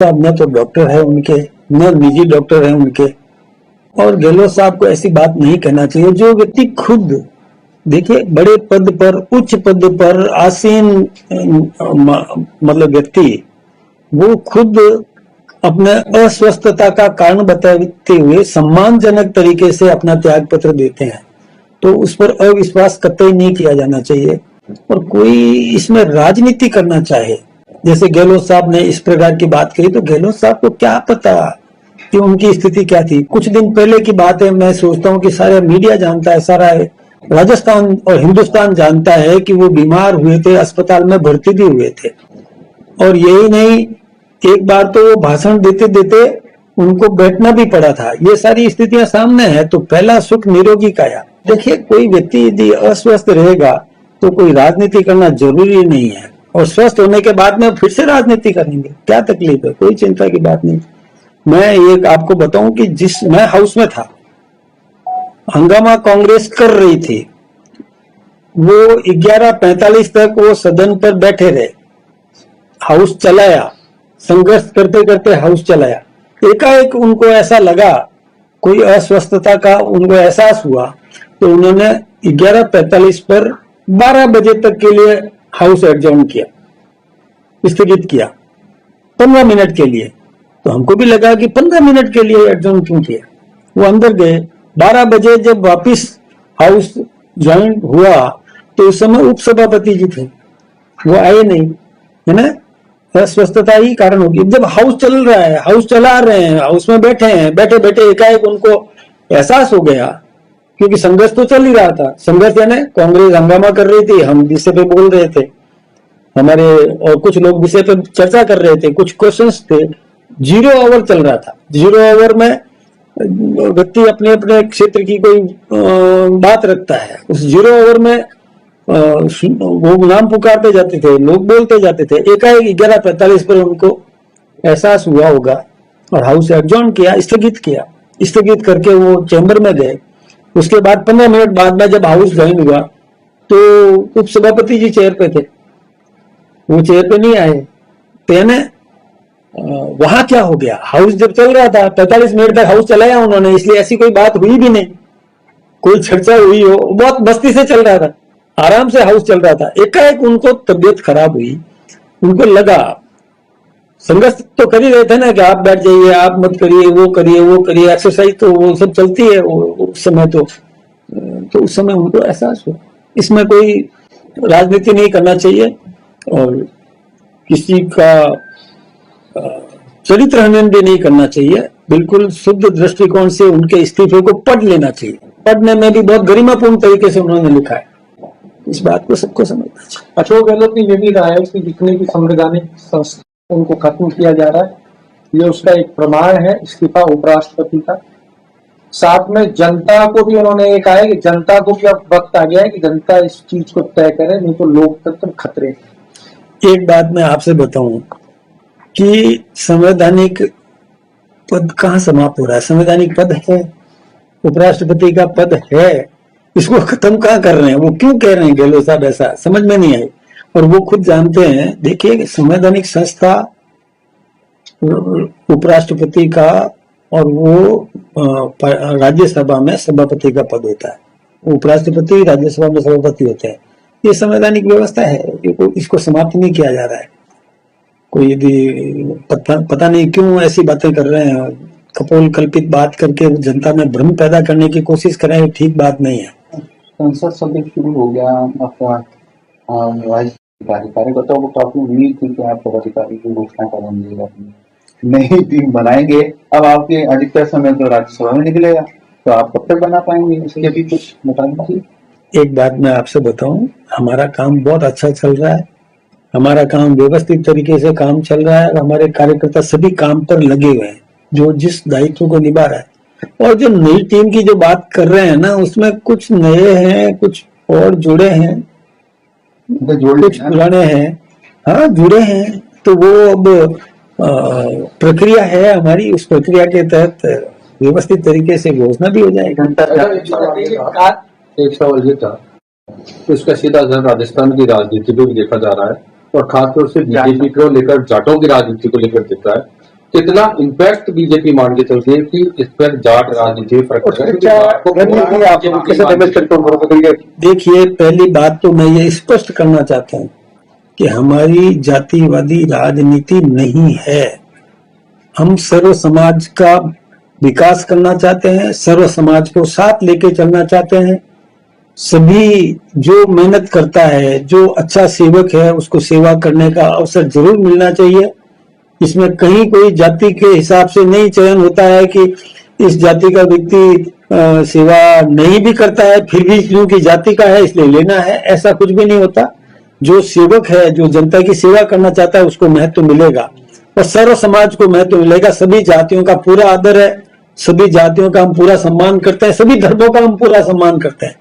साहब न तो डॉक्टर है उनके, न निजी डॉक्टर है उनके, और गहलोत साहब को ऐसी बात नहीं कहना चाहिए। जो व्यक्ति खुद देखिए बड़े पद पर, उच्च पद पर आसीन मतलब व्यक्ति, वो खुद अपने अस्वस्थता का कारण बताते हुए सम्मानजनक तरीके से अपना त्याग पत्र देते हैं, तो उस पर अविश्वास कतई नहीं किया जाना चाहिए। और कोई इसमें राजनीति करना चाहे, जैसे गहलोत साहब ने इस प्रकार की बात कही, तो गहलोत साहब को क्या पता कि उनकी स्थिति क्या थी। कुछ दिन पहले की बात है, मैं सोचता हूँ कि सारा मीडिया जानता है, सारा राजस्थान और हिंदुस्तान जानता है कि वो बीमार हुए थे, अस्पताल में भर्ती भी हुए थे। और यही नहीं, एक बार तो वो भाषण देते देते उनको बैठना भी पड़ा था। ये सारी स्थितियां सामने है। तो पहला सुख निरोगी काया। देखिए, कोई व्यक्ति यदि अस्वस्थ रहेगा तो कोई राजनीति करना जरूरी नहीं है, और स्वस्थ होने के बाद में फिर से राजनीति करेंगे, क्या तकलीफ है, कोई चिंता की बात नहीं। मैं एक आपको बताऊं कि मैं हाउस में था, हंगामा कांग्रेस कर रही थी, वो 11:45 तक वो सदन पर बैठे रहे, हाउस चलाया, संघर्ष करते करते हाउस चलाया। एकाएक उनको ऐसा लगा, कोई अस्वस्थता का उनको एहसास हुआ, तो उन्होंने 11:45 पर 12 बजे तक के लिए हाउस एडजॉर्न किया, स्थगित किया 15 मिनट के लिए। तो हमको भी लगा कि 15 मिनट के लिए एडजॉर्न क्यों किया। वो अंदर गए, 12 बजे जब वापिस हाउस ज्वाइन हुआ तो उस समय उपसभापति जी थे, वो आए नहीं, है ना, अस्वस्थता ही कारण होगी। जब हाउस चल रहा है, हाउस चला रहे हैं, हाउस में बैठे हैं, बैठे बैठे एकाएक उनको एहसास हो गया, क्योंकि संघर्ष तो चल ही रहा था। संघर्ष यानी कांग्रेस हंगामा कर रही थी, हम विषय पे बोल रहे थे, हमारे और कुछ लोग विषय पे चर्चा कर रहे थे, कुछ क्वेश्चंस थे। 0 ओवर चल रहा था। 0 ओवर में व्यक्ति अपने अपने क्षेत्र की कोई बात रखता है। उस 0 ओवर में वो नाम पुकारते जाते थे, लोग बोलते जाते थे। एकाएक 11:45 पर उनको एहसास हुआ होगा और हाउस एडजॉर्न किया, स्थगित किया। स्थगित करके वो चैम्बर में गए। उसके बाद 15 मिनट बाद में जब हाउस ज्वाइन हुआ तो उपसभापति जी चेयर पे थे, वो चेयर पे नहीं आए। तो यानी वहां क्या हो गया, हाउस जब चल रहा था 45 मिनट तक हाउस चलाया उन्होंने, इसलिए ऐसी कोई बात हुई भी नहीं, कोई चर्चा हुई हो, बहुत मस्ती से चल रहा था, आराम से हाउस चल रहा था। एकाएक उनको तबीयत खराब हुई, उनको लगा, संघर्ष तो कर ही रहे थे ना कि आप बैठ जाइए, आप मत करिए, वो करिए, वो करिए, एक्सरसाइज तो वो सब चलती है उस समय। तो उस समय उनको एहसास हुआ। इसमें कोई राजनीति नहीं करना चाहिए और किसी का चरित्र हनन भी नहीं करना चाहिए। बिल्कुल शुद्ध दृष्टिकोण से उनके इस्तीफे को पढ़ लेना चाहिए। पढ़ने में भी बहुत गरिमापूर्ण तरीके से उन्होंने लिखा है, इस बात को सबको समझना चाहिए। अशोक गहलोत ने यह भी कहा है कि जितने भी संवैधानिक संस्था उनको खत्म किया जा रहा है, ये उसका एक प्रमाण है इस्तीफा उपराष्ट्रपति का। साथ में जनता को भी उन्होंने ये कहा है कि जनता को भी अब वक्त आ गया है कि जनता इस चीज को तय करे, नहीं तो लोकतंत्र खतरे में। एक बात मैं आपसे बताऊं कि संवैधानिक पद कहाँ समाप्त हो रहा है। संवैधानिक पद है, उपराष्ट्रपति का पद है, इसको खत्म कहाँ कर रहे हैं। वो क्यों कह रहे हैं गहलोत साहब, ऐसा समझ में नहीं आई। और वो खुद जानते हैं। देखिए, संवैधानिक संस्था उपराष्ट्रपति का और वो राज्यसभा में सभापति का पद होता है। उपराष्ट्रपति राज्यसभा में सभापति होते हैं। ये संवैधानिक व्यवस्था है, इसको समाप्त नहीं किया जा रहा है। कोई यदि पता नहीं क्यों ऐसी बातें कर रहे हैं, कपोल कल्पित बात करके जनता में भ्रम पैदा करने की कोशिश कर रहे हैं, ठीक बात नहीं है। संसद सत्र शुरू हो गया, आपका कार्यकर्ताओं को काफी उम्मीद थी कि आप पदाधिकारी की घोषणा करेंगे, नई टीम बनाएंगे। अब आपके अधिकतर समय तो राज्यसभा में निकलेगा, तो आप कब तक बना पाएंगे, इसके भी कुछ बताइए। एक बात मैं आपसे बताऊं, हमारा काम बहुत अच्छा चल रहा है, हमारा काम व्यवस्थित तरीके से काम चल रहा है। हमारे कार्यकर्ता सभी काम पर लगे हुए हैं, जो जिस दायित्व को निभा रहा है। और जो नई टीम की जो बात कर रहे हैं ना, उसमें कुछ नए हैं, कुछ और जुड़े हैं, कुछ पुराने हैं। हाँ, जुड़े हैं, तो वो अब प्रक्रिया है हमारी, उस प्रक्रिया के तहत व्यवस्थित तरीके से घोषणा भी हो जाएगी। एक सवाल ये था, तो इसका सीधा असर राजस्थान की राजनीति को भी देखा जा रहा है और खासतौर से बीजेपी को लेकर, जाटों की राजनीति को लेकर दिख रहा है। कितना इम्पैक्ट बीजेपी मान के चलती है कि इस पर जाट राजनीति पर देखिए, पहली बात तो मैं ये स्पष्ट करना चाहता हूँ कि हमारी जातिवादी राजनीति नहीं है। हम सर्व समाज का विकास करना चाहते हैं, सर्व समाज को साथ लेके चलना चाहते हैं। सभी जो मेहनत करता है, जो अच्छा सेवक है, उसको सेवा करने का अवसर जरूर मिलना चाहिए। इसमें कहीं कोई जाति के हिसाब से नहीं चयन होता है कि इस जाति का व्यक्ति सेवा नहीं भी करता है फिर भी क्योंकि जाति का है इसलिए लेना है, ऐसा कुछ भी नहीं होता। जो सेवक है, जो जनता की सेवा करना चाहता है, उसको महत्व मिलेगा और सर्व समाज को महत्व मिलेगा। सभी जातियों का पूरा आदर है, सभी जातियों का हम पूरा सम्मान करते हैं, सभी धर्मों का हम पूरा सम्मान करते हैं।